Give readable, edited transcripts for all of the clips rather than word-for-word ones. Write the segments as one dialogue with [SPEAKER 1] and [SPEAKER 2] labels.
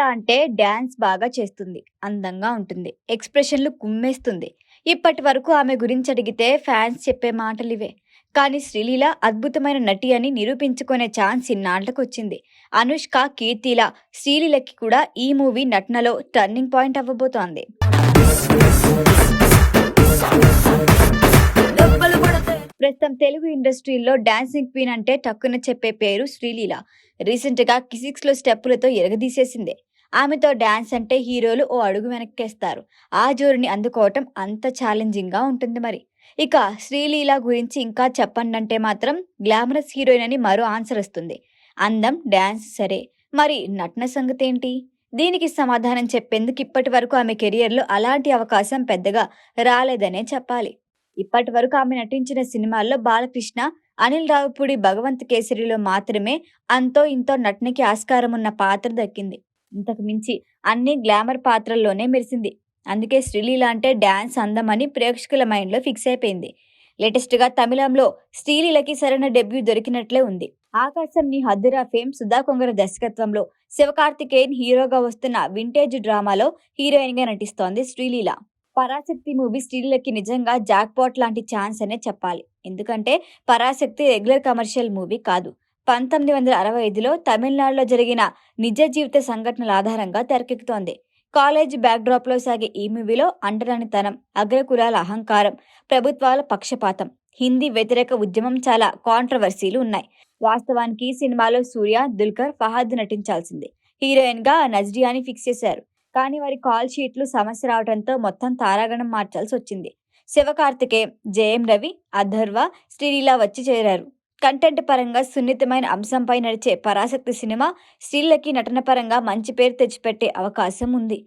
[SPEAKER 1] శ్రీలీల అంటే డాన్స్ బాగా చేస్తుంది. అందంగా ఉంటుంది. ఎక్స్‌ప్రెషన్‌లు కుమ్మేస్తుంది. ఇప్పటి వరకు ఆమె గురించి అడిగితే ఫ్యాన్స్ చెప్పే మాటలివే. కానీ శ్రీలీల అద్భుతమైన నటి అని నిరూపించుకునే ఛాన్స్ ఇన్నాళ్లకొచ్చింది. అనుష్క, కీర్తిలా శ్రీలీలకి కూడా ఈ మూవీ నటనలో టర్నింగ్ పాయింట్ అవ్వబోతోంది. ప్రస్తుతం తెలుగు ఇండస్ట్రీలో డాన్సింగ్ క్వీన్ అంటే టక్కున చెప్పే పేరు శ్రీలీల. రీసెంట్ గా కిసిక్స్ స్టెప్పులతో ఎరగదీసేసింది. ఆమెతో డాన్స్ అంటే హీరోలు ఓ అడుగు వెనక్కేస్తారు. ఆ జోరుని అందుకోవటం అంత ఛాలెంజింగ్ గా ఉంటుంది మరి. ఇక శ్రీలీల గురించి ఇంకా చెప్పండంటే మాత్రం గ్లామరస్ హీరోయిన్ అని మరో ఆన్సర్ వస్తుంది. అందం, డాన్స్ సరే, మరి నటన సంగతేంటి? దీనికి సమాధానం చెప్పేందుకు ఇప్పటి వరకు ఆమె కెరియర్లో అలాంటి అవకాశం పెద్దగా రాలేదనే చెప్పాలి. ఇప్పటి వరకు ఆమె నటించిన సినిమాల్లో బాలకృష్ణ, అనిల్ రావిపూడి భగవంత్ కేసరిలో మాత్రమే అంతో ఇంతో నటనకి ఆస్కారం ఉన్న పాత్ర దక్కింది. ఇంతకు మించి అన్ని గ్లామర్ పాత్రల్లోనే మెరిసింది. అందుకే శ్రీలీల అంటే డాన్స్ అందమని ప్రేక్షకుల మైండ్లో ఫిక్స్ అయిపోయింది. లేటెస్ట్ గా తమిళంలో శ్రీలీలకి సరైన డెబ్యూ దొరికినట్లే ఉంది. ఆకాశం నీ హద్దురా ఫేమ్ సుధా కొంగర దర్శకత్వంలో శివకార్తికేయన్ హీరోగా వస్తున్న వింటేజ్ డ్రామాలో హీరోయిన్ గా నటిస్తోంది శ్రీలీల. పరాశక్తి మూవీ శ్రీలీలకి నిజంగా జాక్పాట్ లాంటి ఛాన్స్ అనే చెప్పాలి. ఎందుకంటే పరాశక్తి రెగ్యులర్ కమర్షియల్ మూవీ కాదు. 1965లో తమిళనాడులో జరిగిన నిజ జీవిత సంఘటనల ఆధారంగా తెరకెక్కుతోంది. కాలేజ్ బ్యాక్డ్రాప్ లో సాగే ఈ మూవీలో అంటరానితనం, అగ్రకులాల అహంకారం, ప్రభుత్వాల పక్షపాతం, హిందీ వ్యతిరేక ఉద్యమం చాలా కాంట్రవర్సీలు ఉన్నాయి. వాస్తవానికి ఈ సినిమాలో సూర్య, దుల్కర్, ఫహాద్ నటించాల్సింది. హీరోయిన్ గా నజ్రియాని ఫిక్స్ చేశారు. కానీ వారి కాల్ షీట్లు సమస్య రావడంతో మొత్తం తారాగణం మార్చాల్సి వచ్చింది. శివకార్తికేయన్, జయం రవి, అథర్వ, శ్రీలీల వచ్చి చేరారు. కంటెంట్ పరంగా సున్నితమైన అంశంపై నడిచే పరాశక్తి సినిమా శ్రీలీలకి నటన పరంగా మంచి పేరు తెచ్చిపెట్టే అవకాశం ఉంది.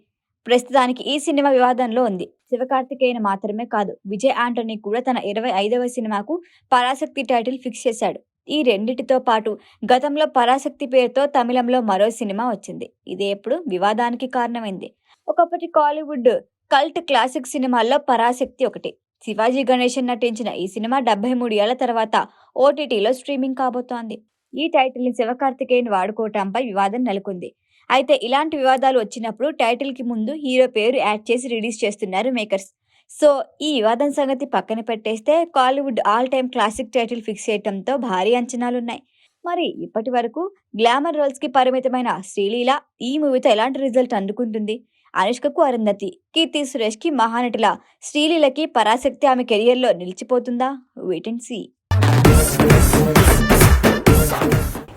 [SPEAKER 1] ప్రస్తుతానికి ఈ సినిమా వివాదంలో ఉంది. శివకార్తికేయన్ మాత్రమే కాదు, విజయ్ ఆంటోనీ కూడా తన 25వ సినిమాకు పరాశక్తి టైటిల్ ఫిక్స్ చేశాడు. ఈ రెండిటితో పాటు గతంలో పరాశక్తి పేరుతో తమిళంలో మరో సినిమా వచ్చింది. ఇదే ఇప్పుడు వివాదానికి కారణమైంది. ఒకప్పటి కాలీవుడ్ కల్ట్ క్లాసిక్ సినిమాల్లో పరాశక్తి ఒకటి. శివాజీ గణేశన్ నటించిన ఈ సినిమా 73 ఏళ్ల తర్వాత ఓటీటీలో స్ట్రీమింగ్ కాబోతోంది. ఈ టైటిల్ ని శివకార్తికేయన్ వాడుకోవటంపై వివాదం నెలకొంది. అయితే ఇలాంటి వివాదాలు వచ్చినప్పుడు టైటిల్ కి ముందు హీరో పేరు యాడ్ చేసి రిలీజ్ చేస్తున్నారు మేకర్స్. సో ఈ వివాదం సంగతి పక్కన పెట్టేస్తే Kollywood all time classic title fix చేయడంతో భారీ అంచనాలున్నాయి. మరి ఇప్పటి వరకు గ్లామర్ రోల్స్ కి పరిమితమైన శ్రీలీల ఈ మూవీతో ఎలాంటి రిజల్ట్ అందుకుంటుంది? అనుష్కకు అరుంధతి, కీర్తి సురేష్ కి మహానటిలా శ్రీలీలకి పరాశక్తి ఆమె కెరియర్ లో నిలిచిపోతుందా? Wait and see.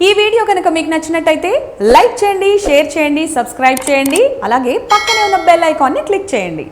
[SPEAKER 2] ఈ వీడియో కనుక మీకు నచ్చినట్టయితే లైక్ చేయండి, షేర్ చేయండి, సబ్స్క్రైబ్ చేయండి. అలాగే పక్కనే ఉన్న బెల్ ఐకాన్ని క్లిక్ చేయండి.